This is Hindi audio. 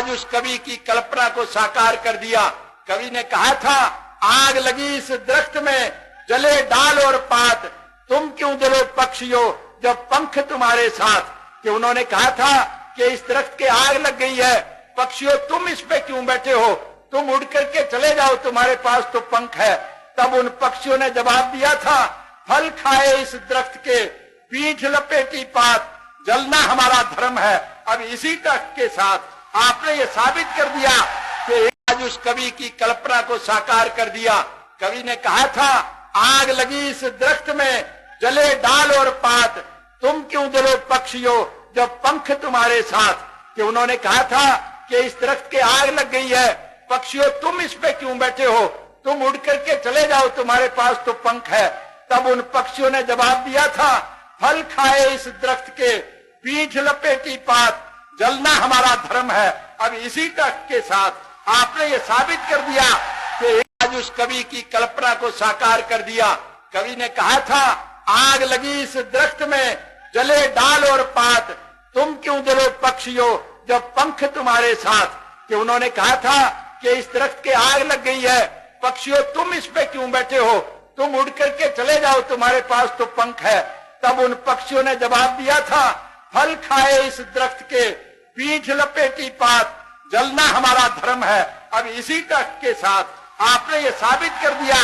आज उस कवि की कल्पना को साकार कर दिया। कवि ने कहा था, आग लगी इस दरख्त में, जले डाल और पात, तुम क्यों जलो पक्षियों जब पंख तुम्हारे साथ। कि उन्होंने कहा था कि इस दरख्त के आग लग गई है, पक्षियों तुम इस पे क्यों बैठे हो, तुम उड़ करके चले जाओ, तुम्हारे पास तो पंख है। तब उन पक्षियों ने जवाब दिया था, फल खाए इस दरख्त के, पीठ लपेटी पात, जलना हमारा धर्म है। अब इसी तर्क के साथ आपने ये साबित कर दिया कि आज उस कवि की कल्पना को साकार कर दिया। कवि ने कहा था, आग लगी इस दरख्त में, जले डाल और पात, तुम क्यों जलो पक्षियों जब पंख तुम्हारे साथ। कि उन्होंने कहा था कि इस दरख्त के आग लग गई है, पक्षियों तुम इस पे क्यों बैठे हो, तुम उड़ करके चले जाओ, तुम्हारे पास तो पंख है। तब उन पक्षियों ने जवाब दिया था, फल खाए इस दरख्त के, पीठ लपेटी पात, जलना हमारा धर्म है। अब इसी तर्क के साथ आपने ये साबित कर दिया कि आज उस कवि की कल्पना को साकार कर दिया। कवि ने कहा था, आग लगी इस दरख्त में, जले डाल और पात, तुम क्यों जलो पक्षियों जब पंख तुम्हारे साथ। कि उन्होंने कहा था कि इस दरख्त के आग लग गई है, पक्षियों तुम इस पे क्यों बैठे हो, तुम उड़ करके चले जाओ, तुम्हारे पास तो पंख है। तब उन पक्षियों ने जवाब दिया था, फल खाए इस दरख्त के, पीठ लपेटी पात, जलना हमारा धर्म है। अब इसी तर्क के साथ आपने ये साबित कर दिया